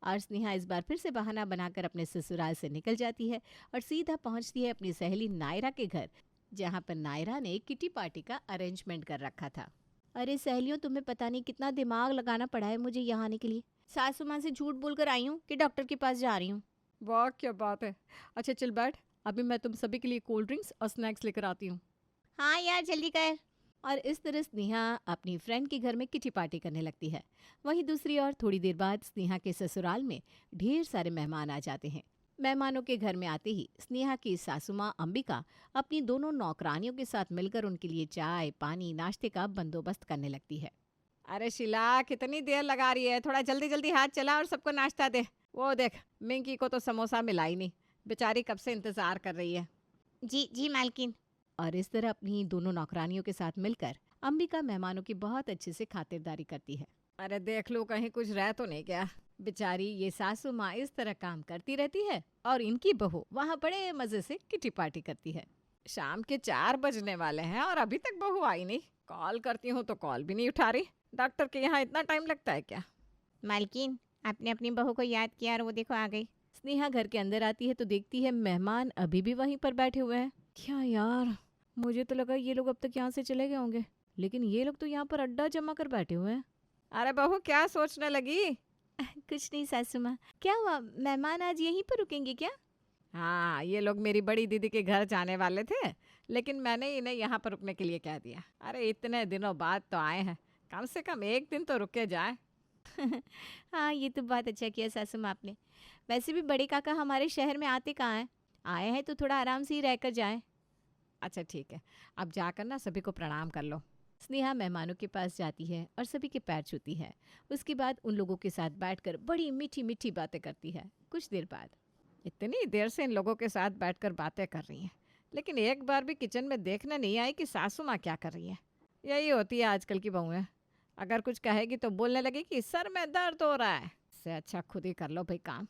और स्नेहा इस बार फिर से बहाना बनाकर अपने ससुराल से निकल जाती है और सीधा पहुंचती है अपनी सहेली नायरा के घर, जहाँ पर नायरा ने किटी पार्टी का अरेंजमेंट कर रखा था। अरे सहेलियों, तुम्हें पता नहीं कितना दिमाग लगाना पड़ा है मुझे यहाँ आने के लिए। सासू माँ से झूठ बोलकर आई हूँ कि डॉक्टर के पास जा रही हूँ। वाह क्या बात है। अच्छा चल बैठ, अभी मैं तुम सभी के लिए कोल्ड ड्रिंक्स और स्नैक्स लेकर आती हूँ। हाँ यार, जल्दी कर। और इस तरह स्नेहा अपनी फ्रेंड के घर में किटी पार्टी करने लगती है। वहीं दूसरी ओर थोड़ी देर बाद स्नेहा के ससुराल में ढेर सारे मेहमान आ जाते हैं। मेहमानों के घर में आते ही स्नेहा की सासू माँ अंबिका अपनी दोनों नौकरानियों के साथ मिलकर उनके लिए चाय पानी नाश्ते का बंदोबस्त करने लगती है। अरे शीला, कितनी देर लगा रही है, थोड़ा जल्दी जल्दी हाथ चला और सबको नाश्ता दे। वो देख, मिंकी को तो समोसा मिला ही नहीं, बेचारी कब से इंतजार कर रही है। जी जी मालकिन। और इस तरह अपनी दोनों नौकरानियों के साथ मिलकर अंबिका मेहमानों की बहुत अच्छे से खातिरदारी करती है। अरे देख लो कहीं कुछ रह तो नहीं गया। बेचारी ये सासू माँ इस तरह काम करती रहती है और इनकी बहू वहाँ बड़े मजे से किटी पार्टी करती है। शाम के 4 बजने वाले हैं और अभी तक बहू आई नहीं। कॉल करती हूँ तो कॉल भी नहीं उठा रही। डॉक्टर के यहाँ इतना टाइम लगता है क्या? मालकिन, आपने अपनी बहू को याद किया और वो देखो आ गई। स्नेहा घर के अंदर आती है तो देखती है मेहमान अभी भी वहीं पर बैठे हुए हैं। क्या यार, मुझे तो लगा ये लोग अब तक यहाँ से चले गए होंगे, लेकिन ये लोग तो यहाँ पर अड्डा जमा कर बैठे हुए हैं। अरे बहू, क्या सोचने लगी? कुछ नहीं सासू माँ। क्या हुआ, मेहमान आज यहीं पर रुकेंगे क्या? हाँ, ये लोग मेरी बड़ी दीदी के घर जाने वाले थे, लेकिन मैंने इन्हें यहाँ पर रुकने के लिए कह दिया। अरे इतने दिनों बाद तो आए हैं, कम से कम एक दिन तो रुके जाए। हाँ, ये तो बहुत अच्छा किया सासू माँ आपने। वैसे भी बड़े काका हमारे शहर में आते कहाँ हैं, आए हैं तो थोड़ा आराम से ही रहकर जाएं। अच्छा ठीक है, अब जाकर ना सभी को प्रणाम कर लो। स्नेहा मेहमानों के पास जाती है और सभी के पैर छूती है। उसके बाद उन लोगों के साथ बैठकर बड़ी मीठी मीठी बातें करती है। कुछ देर बाद इतनी देर से इन लोगों के साथ बैठकर बातें कर रही हैं, लेकिन एक बार भी किचन में देखने नहीं आई कि सासू माँ क्या कर रही है। यही होती है आजकल की बहुएं, अगर कुछ कहेगी तो बोलने लगी कि सर में दर्द हो रहा है। इससे अच्छा खुद ही कर लो भाई काम।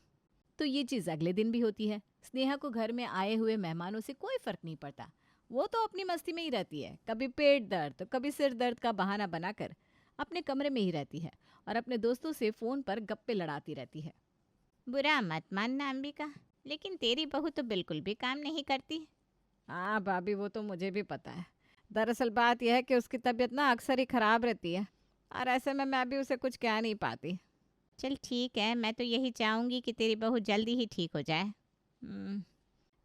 तो ये चीज़ अगले दिन भी होती है। स्नेहा को घर में आए हुए मेहमानों से कोई फर्क नहीं पड़ता। वो तो अपनी मस्ती में ही रहती है। कभी पेट दर्द तो कभी सिर दर्द का बहाना बनाकर अपने कमरे में ही रहती है और अपने दोस्तों से फ़ोन पर गप्पे लड़ाती रहती है। बुरा मत मानना अंबिका, लेकिन तेरी बहू तो बिल्कुल भी काम नहीं करती। हाँ भाभी, वो तो मुझे भी पता है। दरअसल बात यह है कि उसकी तबीयत ना अक्सर ही ख़राब रहती है और ऐसे में मैं भी उसे कुछ कह नहीं पाती। चल ठीक है, मैं तो यही चाहूँगी कि तेरी बहू जल्दी ही ठीक हो जाए।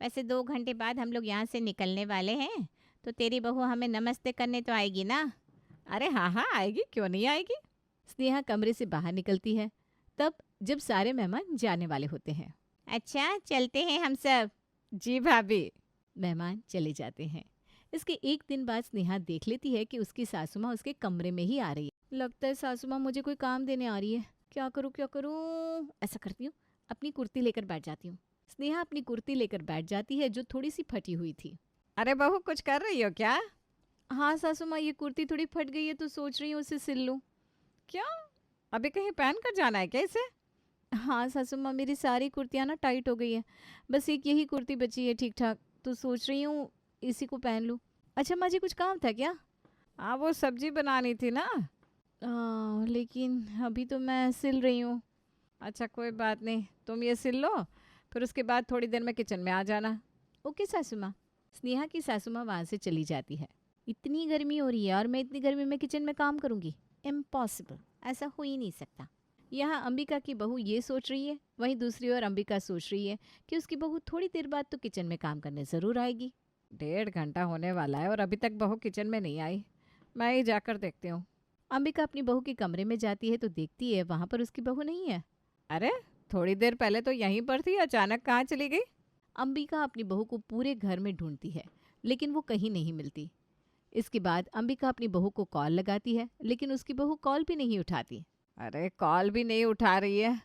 वैसे 2 घंटे बाद हम लोग यहाँ से निकलने वाले हैं, तो तेरी बहू हमें नमस्ते करने तो आएगी ना? अरे हाँ हाँ आएगी, क्यों नहीं आएगी। स्नेहा कमरे से बाहर निकलती है तब जब सारे मेहमान जाने वाले होते हैं। अच्छा चलते हैं हम सब। जी भाभी। मेहमान चले जाते हैं। इसके एक दिन बाद स्नेहा देख लेती है कि उसकी सासू माँ उसके कमरे में ही आ रही है। लगता है सासू माँ मुझे कोई काम देने आ रही है। क्या करूँ? ऐसा करती हूँ, अपनी कुर्ती लेकर बैठ जाती हूँ। स्नेहा अपनी कुर्ती लेकर बैठ जाती है जो थोड़ी सी फटी हुई थी। अरे बहू, कुछ कर रही हो क्या? हाँ सासू माँ, ये कुर्ती थोड़ी फट गई है तो सोच रही हूँ उसे सिल लूँ। क्यों, अभी कहीं पहन कर जाना है क्या इसे? हाँ सासू माँ, मेरी सारी कुर्तियाँ ना टाइट हो गई है, बस एक यही कुर्ती बची है ठीक ठाक, तो सोच रही हूँ इसी को पहन लूँ। अच्छा माँ जी, कुछ काम था क्या? हाँ, वो सब्जी बनानी थी ना। लेकिन अभी तो मैं सिल रही हूँ। अच्छा कोई बात नहीं, तुम ये सिल लो, फिर उसके बाद थोड़ी देर में किचन में आ जाना। ओके सासू माँ। स्नेहा की सासू माँ वहाँ से चली जाती है। इतनी गर्मी हो रही है और मैं इतनी गर्मी में किचन में काम करूँगी? इम्पॉसिबल, ऐसा हो ही नहीं सकता। यहाँ अंबिका की बहू ये सोच रही है, वहीं दूसरी ओर अंबिका सोच रही है कि उसकी बहू थोड़ी देर बाद तो किचन में काम करने ज़रूर आएगी। 1.5 घंटा होने वाला है और अभी तक बहू किचन में नहीं आई। मैं ही जाकर देखती हूँ। अंबिका अपनी बहू के कमरे में जाती है तो देखती है वहाँ पर उसकी बहू नहीं है। अरे थोड़ी देर पहले तो यहीं पर थी, अचानक कहाँ चली गई? अंबिका अपनी बहू को पूरे घर में ढूंढती है लेकिन वो कहीं नहीं मिलती। इसके बाद अंबिका अपनी बहू को कॉल लगाती है लेकिन उसकी बहू कॉल भी नहीं उठाती। अरे कॉल भी नहीं उठा रही है,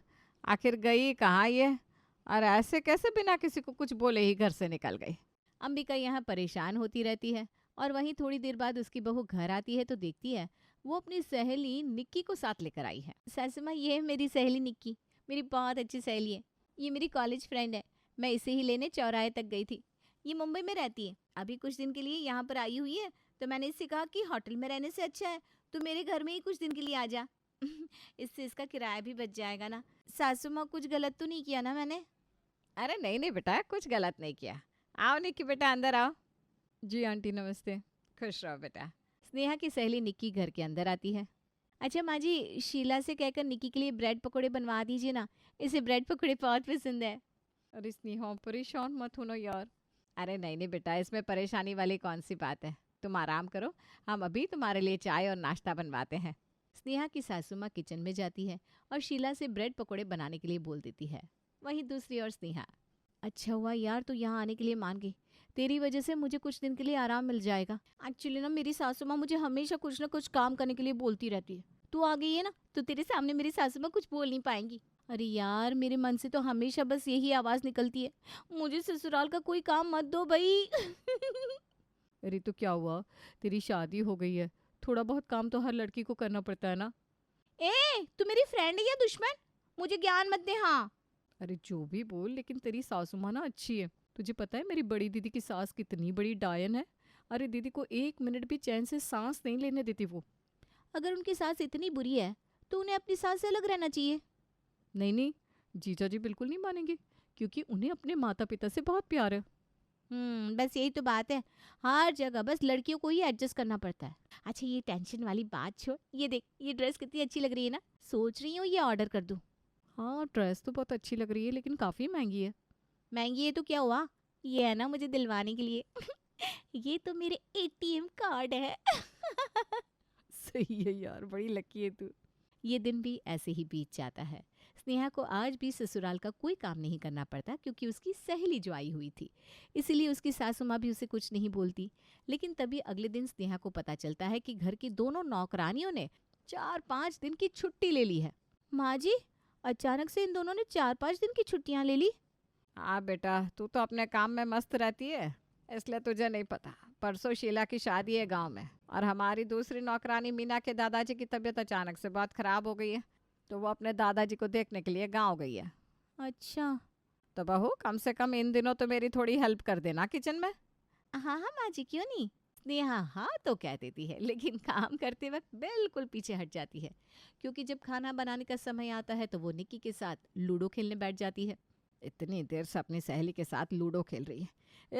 आखिर गई कहाँ ये? और ऐसे कैसे बिना किसी को कुछ बोले ही घर से निकल गई? अंबिका यहाँ परेशान होती रहती है और वहीं थोड़ी देर बाद उसकी बहू घर आती है तो देखती है वो अपनी सहेली निक्की को साथ लेकर आई है। सासू माँ, ये है मेरी सहेली निक्की, मेरी बहुत अच्छी सहेली है। ये मेरी कॉलेज फ्रेंड है, मैं इसे ही लेने चौराहे तक गई थी। ये मुंबई में रहती है, अभी कुछ दिन के लिए यहाँ पर आई हुई है, तो मैंने इससे कहा कि होटल में रहने से अच्छा है तो मेरे घर में ही कुछ दिन के लिए आ जा। इससे इसका किराया भी बच जाएगा ना। सासू माँ, कुछ गलत तो नहीं किया ना मैंने? अरे नहीं नहीं बेटा, कुछ गलत नहीं किया। आओ निक्की बेटा, अंदर आओ। जी आंटी नमस्ते। खुश रहो बेटा। स्नेहा की सहेली निक्की घर के अंदर आती है। अच्छा माँ जी, शीला से कहकर निक्की के लिए ब्रेड पकौड़े बनवा दीजिए ना, इसे ब्रेड पकौड़े बहुत पसंद है। अरे स्नेहा, परेशान मत होना यार। अरे नहीं नहीं बेटा, इसमें परेशानी वाली कौन सी बात है, तुम आराम करो, हम अभी तुम्हारे लिए चाय और नाश्ता बनवाते हैं। स्नेहा की सासू माँ किचन में जाती है और शीला से ब्रेड पकौड़े बनाने के लिए बोल देती है। वहीं दूसरी ओर स्नेहा, अच्छा हुआ यार तू यहाँ आने के लिए मान गई। तेरी वजह से मुझे कुछ दिन के लिए आराम मिल जाएगा। एक्चुअली ना मेरी सासू माँ मुझे हमेशा कुछ ना कुछ काम करने के लिए बोलती रहती है। तू आ गई है ना तो तेरे सामने मेरी सासू माँ कुछ बोल नहीं पाएंगी। अरे यार मेरे मन से तो हमेशा बस यही आवाज निकलती है, मुझे ससुराल का कोई काम मत दो भाई। अरे तो क्या हुआ, तेरी शादी हो गई है, थोड़ा बहुत काम तो हर लड़की को करना पड़ता है ना। ए तू मेरी फ्रेंड है या दुश्मन? मुझे ज्ञान मत दे। हाँ अरे जो भी बोल, लेकिन तेरी सासू माँ ना अच्छी है। तुझे पता है मेरी बड़ी दीदी की सास कितनी बड़ी डायन है। अरे दीदी को 1 मिनट भी चैन से सांस नहीं लेने देती वो। अगर उनकी सास इतनी बुरी है तो उन्हें अपनी सास से अलग रहना चाहिए। नहीं नहीं, जीजा जी बिल्कुल नहीं मानेंगे, क्योंकि उन्हें अपने माता पिता से बहुत प्यार है। बस यही तो बात है, हर जगह बस लड़कियों को ही एडजस्ट करना पड़ता है। अच्छा ये टेंशन वाली बात छोड़, ये देख ये ड्रेस कितनी अच्छी लग रही है ना, सोच रही हूँ ये ऑर्डर कर दूँ। हाँ ड्रेस तो बहुत अच्छी लग रही है, लेकिन काफ़ी महंगी है। महंगी है तो क्या हुआ, ये है ना मुझे दिलवाने के लिए। ये तो मेरे एटीएम कार्ड है। सही है यार, बड़ी लकी है तू। ये दिन भी ऐसे ही बीत जाता है। स्नेहा को आज भी ससुराल का कोई काम नहीं करना पड़ता, क्योंकि उसकी सहेली जो आई हुई थी, इसीलिए उसकी सासू माँ भी उसे कुछ नहीं बोलती। लेकिन तभी अगले दिन स्नेहा को पता चलता है कि घर की दोनों नौकरानियों ने 4-5 दिन की छुट्टी ले ली है। माँ जी, अचानक से इन दोनों ने 4-5 दिन की छुट्टियाँ ले ली। हाँ बेटा, तू तो अपने काम में मस्त रहती है, इसलिए तुझे नहीं पता। परसों शीला की शादी है गांव में, और हमारी दूसरी नौकरानी मीना के दादाजी की तबीयत अचानक से बहुत खराब हो गई है, तो वो अपने दादाजी को देखने के लिए गांव गई है। अच्छा। तो बहू, कम से कम इन दिनों तो मेरी थोड़ी हेल्प कर देना किचन में। हाँ हाँ माँ जी, क्यों नहीं। स्नेहा हाँ तो कह देती है, लेकिन काम करते वक्त बिल्कुल पीछे हट जाती है, क्योंकि जब खाना बनाने का समय आता है तो वो निक्की के साथ लूडो खेलने बैठ जाती है। इतनी देर से अपनी सहेली के साथ लूडो खेल रही है,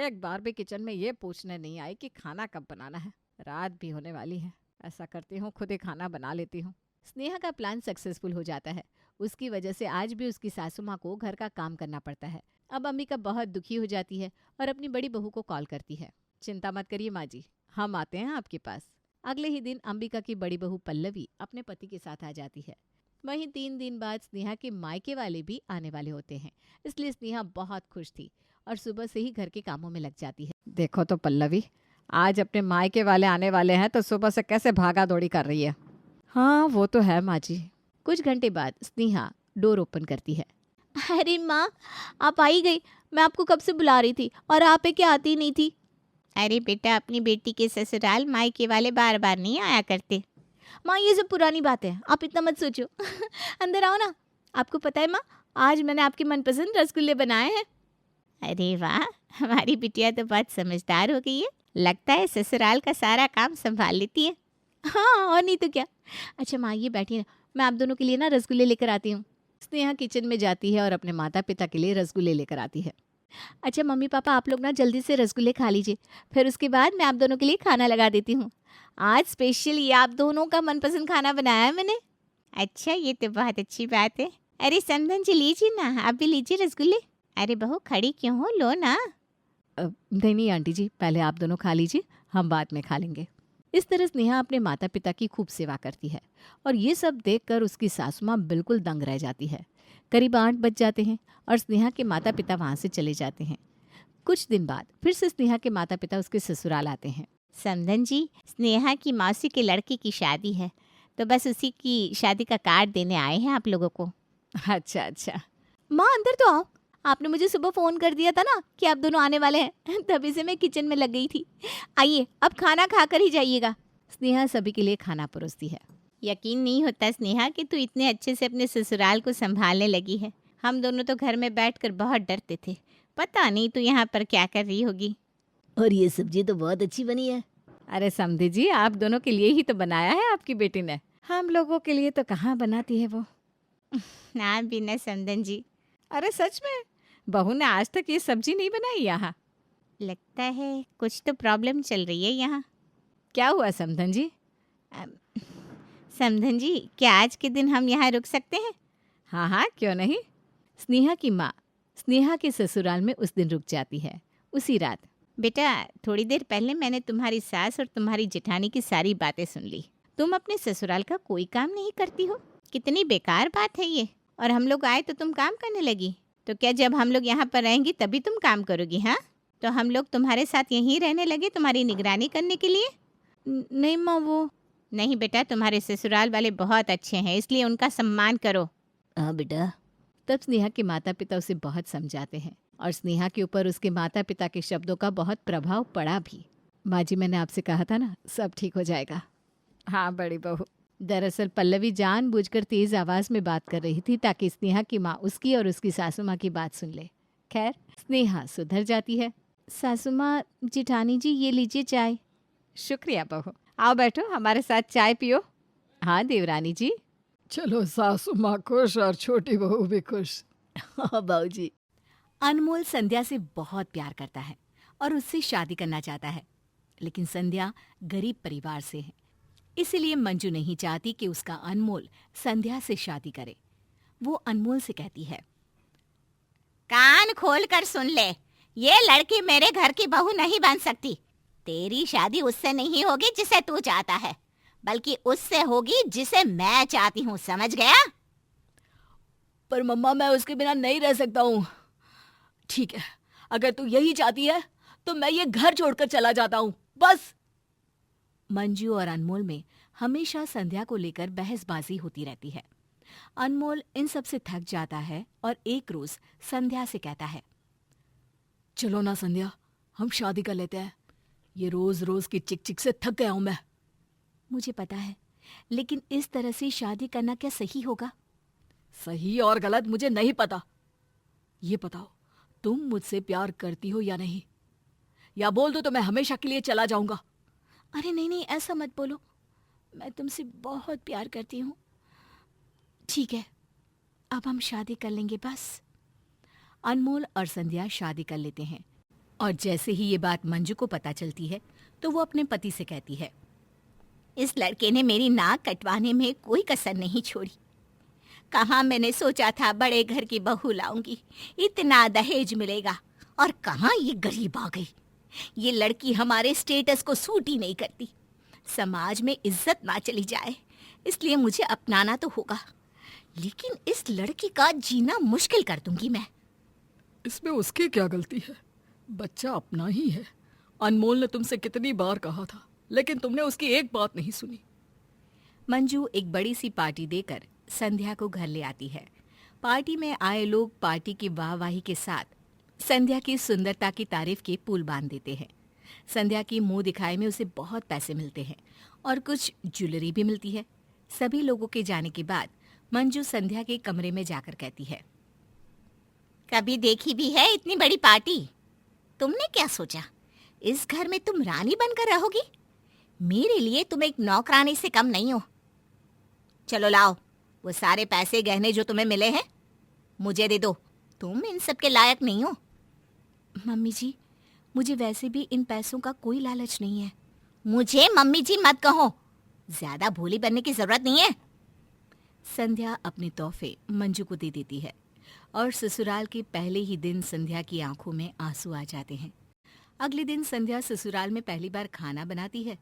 एक बार भी किचन में ये पूछने नहीं आई कि खाना कब बनाना है। रात भी होने वाली है, ऐसा करती हूँ खुद ही खाना बना लेती हूँ। स्नेहा का प्लान सक्सेसफुल हो जाता है। उसकी वजह से आज भी उसकी सासू माँ को घर का काम करना पड़ता है। अब अंबिका बहुत दुखी हो जाती है और अपनी बड़ी बहू को कॉल करती है। चिंता मत करिए माँ जी, हम आते हैं आपके पास। अगले ही दिन अंबिका की बड़ी बहू पल्लवी अपने पति के साथ आ जाती है। वहीं 3 दिन बाद स्नेहा के मायके वाले भी आने वाले होते हैं, इसलिए स्नेहा बहुत खुश थी और सुबह से ही घर के कामों में लग जाती है। देखो तो पल्लवी, आज अपने मायके वाले आने वाले हैं तो सुबह से कैसे भागा दौड़ी कर रही है। हाँ वो तो है माँ जी। कुछ घंटे बाद स्नेहा डोर ओपन करती है। अरे माँ, आप आई गई, मैं आपको कब से बुला रही थी और आप है क्या आती नहीं थी। अरे बेटा, अपनी बेटी के ससुराल मायके वाले बार बार नहीं आया करते। माँ ये सब पुरानी बात है, आप इतना मत सोचो। अंदर आओ ना। आपको पता है माँ, आज मैंने आपके मनपसंद रसगुल्ले बनाए हैं। अरे वाह, हमारी बिटिया तो बहुत समझदार हो गई है, लगता है ससुराल का सारा काम संभाल लेती है। हाँ और नहीं तो क्या। अच्छा माँ ये बैठिए ना, मैं आप दोनों के लिए ना रसगुल्ले लेकर आती हूँ। स्नेहा किचन में जाती है और अपने माता पिता के लिए रसगुल्ले लेकर आती है। अच्छा मम्मी पापा, आप लोग ना जल्दी से रसगुल्ले खा लीजिए, फिर उसके बाद मैं आप दोनों के लिए खाना लगा देती हूँ। आज स्पेशली आप दोनों का मनपसंद खाना बनाया है मैंने। अच्छा ये तो बहुत अच्छी बात है। अरे समधन जी लीजिए ना, आप भी लीजिए रसगुल्ले। अरे बहू खड़ी क्यों हो, लो ना। नहीं नहीं आंटी जी, पहले आप दोनों खा लीजिए, हम बाद में खा लेंगे। इस तरह स्नेहा अपने माता पिता की खूब सेवा करती है और ये सब देखकर उसकी सासू माँ बिल्कुल दंग रह जाती है। करीब 8 बज जाते हैं और स्नेहा के माता पिता वहाँ से चले जाते हैं। कुछ दिन बाद फिर से स्नेहा के माता पिता उसके ससुराल आते हैं। समधन जी, स्नेहा की मौसी के लड़के की शादी है, तो बस उसी की शादी का कार्ड देने आए हैं आप लोगों को। अच्छा अच्छा। माँ अंदर तो आओ, आपने मुझे सुबह फ़ोन कर दिया था ना कि आप दोनों आने वाले हैं, तभी से मैं किचन में लग गई थी। आइए अब खाना खाकर ही जाइएगा। स्नेहा सभी के लिए खाना परोसती है। यकीन नहीं होता स्नेहा कि तू इतने अच्छे से अपने ससुराल को संभालने लगी है। हम दोनों तो घर में बैठकर बहुत डरते थे, पता नहीं तू यहाँ पर क्या कर रही होगी। और ये सब्जी तो बहुत अच्छी बनी है। अरे समधी जी, आप दोनों के लिए ही तो बनाया है आपकी बेटी ने, हम लोगों के लिए तो कहाँ बनाती है वो। ना बिना समधन जी। अरे सच में, बहू ने आज तक ये सब्जी नहीं बनाई यहाँ। लगता है कुछ तो प्रॉब्लम चल रही है यहाँ। क्या हुआ समधन जी? समधन जी, क्या आज के दिन हम यहाँ रुक सकते हैं? हाँ हाँ क्यों नहीं। स्नेहा की माँ स्नेहा के ससुराल में उस दिन रुक जाती है। उसी रात, बेटा थोड़ी देर पहले मैंने तुम्हारी सास और तुम्हारी जेठानी की सारी बातें सुन ली। तुम अपने ससुराल का कोई काम नहीं करती हो, कितनी बेकार बात है ये। और हम लोग आए तो तुम काम करने लगी। तो क्या जब हम लोग यहाँ पर रहेंगी तभी तुम काम करोगी? हाँ, तो हम लोग तुम्हारे साथ यहीं रहने लगे तुम्हारी निगरानी करने के लिए? नहीं माँ, वो नहीं बेटा, तुम्हारे ससुराल वाले बहुत अच्छे हैं, इसलिए उनका सम्मान करो। हाँ बेटा। तब स्नेहा के माता पिता उसे बहुत समझाते हैं और स्नेहा के ऊपर उसके माता पिता के शब्दों का बहुत प्रभाव पड़ा भी। माँ जी, मैंने आपसे कहा था ना, सब ठीक हो जाएगा। हाँ बड़ी बहू। दरअसल पल्लवी जानबूझकर तेज आवाज में बात कर रही थी ताकि स्नेहा की माँ उसकी और उसकी सासू माँ की बात सुन ले। खैर, स्नेहा सुधर जाती है। सासू माँ, जिठानी जी, ये लीजिए चाय। शुक्रिया बहू, आओ बैठो, हमारे साथ चाय पियो। हाँ देवरानी जी। चलो, सासू माँ खुश और छोटी बहू भी खुश। हाँ बाबू जी। अनमोल संध्या से बहुत प्यार करता है और उससे शादी करना चाहता है, लेकिन संध्या गरीब परिवार से है, इसीलिए मंजू नहीं चाहती कि उसका अनमोल संध्या से शादी करे। वो अनमोल से कहती है, कान खोल कर सुन ले, ये लड़की मेरे घर की बहू नहीं बन सकती। तेरी शादी उससे नहीं होगी जिसे तू चाहता है, बल्कि उससे होगी जिसे मैं चाहती हूँ, समझ गया? पर मम्मा, मैं उसके बिना नहीं रह सकता हूँ। ठीक है, अगर तू यही चाहती है तो मैं ये घर छोड़कर चला जाता हूँ, बस। मंजू और अनमोल में हमेशा संध्या को लेकर बहसबाजी होती रहती है। अनमोल इन सब से थक जाता है और एक रोज संध्या से कहता है, चलो ना संध्या, हम शादी कर लेते हैं। ये रोज रोज की चिक चिक से थक गया हूं मैं। मुझे पता है, लेकिन इस तरह से शादी करना क्या सही होगा? सही और गलत मुझे नहीं पता। ये बताओ, तुम मुझसे प्यार करती हो या नहीं? या बोल दो तो मैं हमेशा के लिए चला जाऊंगा। अरे नहीं नहीं, ऐसा मत बोलो, मैं तुमसे बहुत प्यार करती हूँ। ठीक है, अब हम शादी कर लेंगे बस। अनमोल और संध्या शादी कर लेते हैं और जैसे ही ये बात मंजू को पता चलती है तो वो अपने पति से कहती है, इस लड़के ने मेरी नाक कटवाने में कोई कसर नहीं छोड़ी। कहाँ मैंने सोचा था बड़े घर की बहू लाऊंगी, इतना दहेज मिलेगा, और कहाँ ये गरीब आ गई। ये लड़की हमारे स्टेटस को सूट ही नहीं करती। समाज में इज्जत ना चली जाए, इसलिए मुझे अपनाना तो होगा, लेकिन इस लड़की का जीना मुश्किल कर दूंगी मैं। इसमें उसकी क्या गलती है? बच्चा अपना ही है। अनमोल ने तुमसे कितनी बार कहा था, लेकिन तुमने उसकी एक बात नहीं सुनी। मंजू एक बड़ी सी पार्टी देकर संध्या को घर ले आती है। पार्टी में आए लोग पार्टी की वाहवाही के साथ संध्या की सुंदरता की तारीफ के पुल बांध देते हैं। संध्या की मुंह दिखाए में उसे बहुत पैसे मिलते हैं और कुछ ज्वेलरी भी मिलती है। सभी लोगों के जाने के बाद मंजू संध्या के कमरे में जाकर कहती है, कभी देखी भी है इतनी बड़ी पार्टी? तुमने क्या सोचा, इस घर में तुम रानी बनकर रहोगी? मेरे लिए तुम एक नौकरानी से कम नहीं हो। चलो लाओ, वो सारे पैसे गहने जो तुम्हें मिले हैं मुझे दे दो, तुम इन सब के लायक नहीं हो। मम्मी जी, मुझे वैसे भी इन पैसों का कोई लालच नहीं है। मुझे मम्मी जी मत कहो, ज्यादा भोली बनने की जरूरत नहीं है। संध्या अपने तोहफे मंजू को दे देती है और ससुराल के पहले ही दिन संध्या की आंखों में आंसू आ जाते हैं। अगले दिन संध्या ससुराल में पहली बार खाना बनाती है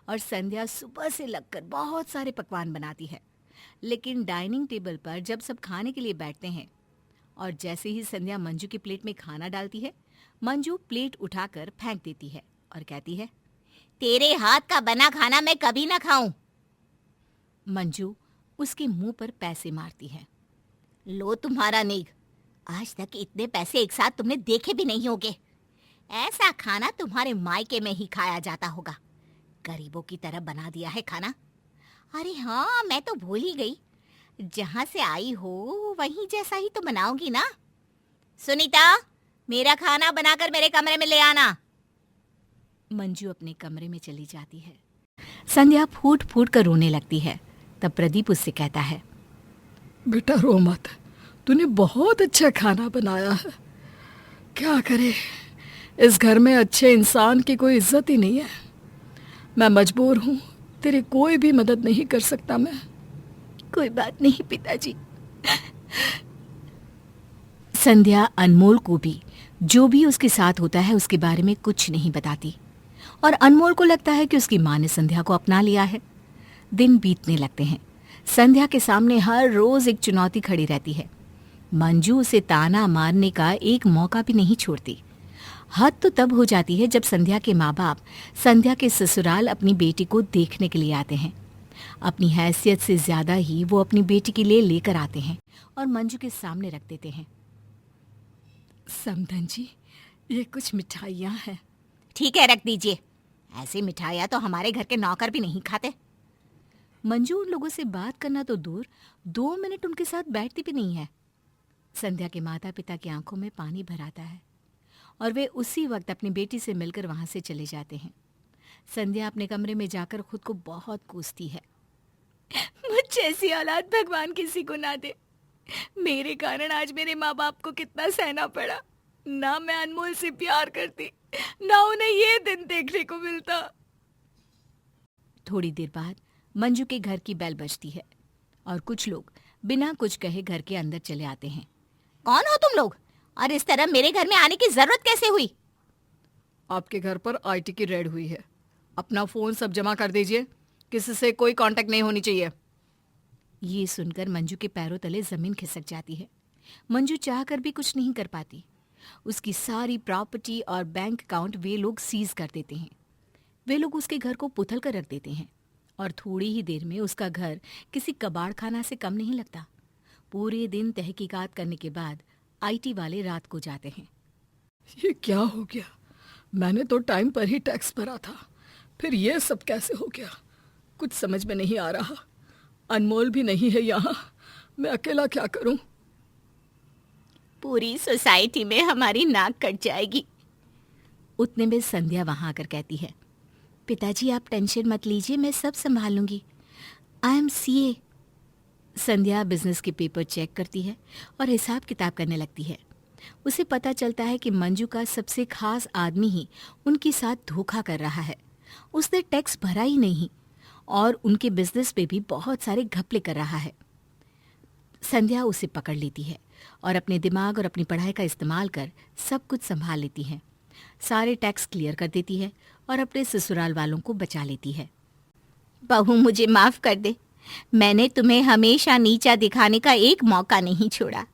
और संध्या सुबह से लगकर बहुत सारे पकवान बनाती है, लेकिन डाइनिंग टेबल पर जब सब खाने के लिए बैठते हैं और जैसे ही संध्या मंजू की प्लेट में खाना डालती है, मंजू प्लेट उठाकर फेंक देती है और कहती है, तेरे हाथ का बना खाना मैं कभी ना खाऊं। मंजू उसके मुंह पर पैसे मारती है। लो तुम्हारा नेग, आज तक इतने पैसे एक साथ तुमने देखे भी नहीं होंगे। ऐसा खाना तुम्हारे मायके में ही खाया जाता होगा। गरीबों की तरह बना दिया है खाना। अरे हाँ, मैं तो भूल ही गई, जहां से आई हो वहीं जैसा ही तो बनाओगी ना। सुनीता, मेरा खाना बनाकर मेरे कमरे में ले आना। मंजू अपने कमरे में चली जाती है। संध्या फूट फूट कर रोने लगती है। तब प्रदीप उससे कहता है, बेटा रो मत, तूने बहुत अच्छा खाना बनाया है। क्या करे, इस घर में अच्छे इंसान की कोई इज्जत ही नहीं है। मैं मजबूर हूँ, तेरी कोई भी मदद नहीं कर सकता मैं। कोई बात नहीं पिताजी। संध्या अनमोल को भी जो भी उसके साथ होता है उसके बारे में कुछ नहीं बताती और अनमोल को लगता है कि उसकी माँ ने संध्या को अपना लिया है। दिन बीतने लगते हैं। संध्या के सामने हर रोज एक चुनौती खड़ी रहती है। मंजू उसे ताना मारने का एक मौका भी नहीं छोड़ती। हद तो तब हो जाती है जब संध्या के माँ बाप संध्या के ससुराल अपनी बेटी को देखने के लिए आते हैं। अपनी हैसियत से ज्यादा ही वो अपनी बेटी के लिए लेकर आते हैं और मंजू के सामने रख देते हैं। समधन जी, ये कुछ मिठाइयाँ हैं। ठीक है, रख दीजिए। ऐसी मिठाइयाँ तो हमारे घर के नौकर भी नहीं खाते। मंजू उन लोगों से बात करना तो दूर, 2 मिनट उनके साथ बैठती भी नहीं है। संध्या के माता पिता की आंखों में पानी भर आता है और वे उसी वक्त अपनी बेटी से मिलकर वहां से चले जाते हैं। संध्या अपने कमरे में जाकर खुद को बहुत कोसती है। मुझ जैसी औलाद भगवान किसी को ना दे। मेरे कारण आज मेरे माँ बाप को कितना सहना पड़ा। ना मैं अनमोल से प्यार करती, ना उन्हें ये दिन देखने को मिलता। थोड़ी देर बाद मंजू के घर की बेल बजती है और कुछ लोग बिना कुछ कहे घर के अंदर चले आते हैं। कौन हो तुम लोग और इस तरह मेरे घर में आने की जरूरत कैसे हुई? आपके घर पर आईटी की रेड हुई है। अपना फोन सब जमा कर दीजिए, किसी से कोई कांटेक्ट नहीं होनी चाहिए। ये सुनकर मंजू के पैरों तले जमीन खिसक जाती है। मंजू चाहकर भी कुछ नहीं कर पाती। उसकी सारी प्रॉपर्टी और बैंक अकाउंट वे लोग सीज कर देते हैं। वे लोग उसके घर को पुथल कर रख देते हैं और थोड़ी ही देर में उसका घर किसी कबाड़खाना से कम नहीं लगता। पूरे दिन तहकीकात करने के बाद आईटी वाले रात को जाते हैं। ये क्या हो गया? मैंने तो टाइम पर ही टैक्स भरा था, फिर ये सब कैसे हो गया? कुछ समझ में नहीं आ रहा। अनमोल भी नहीं है यहाँ, मैं अकेला क्या करूं? पूरी सोसाइटी में हमारी नाक कट जाएगी। उतने में संध्या वहां आकर कहती है, पिताजी आप टेंशन मत लीजिए, मैं सब संभाल लूंगी। I am CA. Sandhya business के पेपर चेक करती है और हिसाब किताब करने लगती है। उसे पता चलता है कि मंजू का सबसे खास आदमी ही उनके साथ धोखा कर रहा है। उसने टैक्स भरा ही नहीं और उनके बिजनेस पे भी बहुत सारे घपले कर रहा है। संध्या उसे पकड़ लेती है और अपने दिमाग और अपनी पढ़ाई का इस्तेमाल कर सब कुछ संभाल लेती है। सारे टैक्स क्लियर कर देती है और अपने ससुराल वालों को बचा लेती है। बहू, मुझे माफ कर दे। मैंने तुम्हें हमेशा नीचा दिखाने का एक मौका नहीं छोड़ा,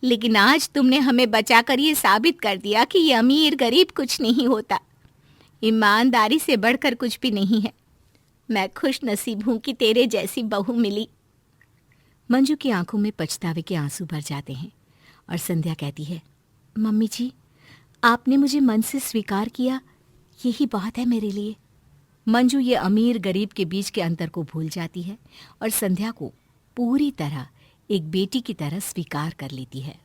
लेकिन आज तुमने हमें बचाकर ये साबित कर दिया कि ये अमीर गरीब कुछ नहीं होता। ईमानदारी से बढ़कर कुछ भी नहीं है। मैं खुश नसीब हूं कि तेरे जैसी बहू मिली। मंजू की आंखों में पछतावे के आंसू भर जाते हैं और संध्या कहती है, मम्मी जी, आपने मुझे मन से स्वीकार किया, यही बहुत है मेरे लिए। मंजू ये अमीर गरीब के बीच के अंतर को भूल जाती है और संध्या को पूरी तरह एक बेटी की तरह स्वीकार कर लेती है।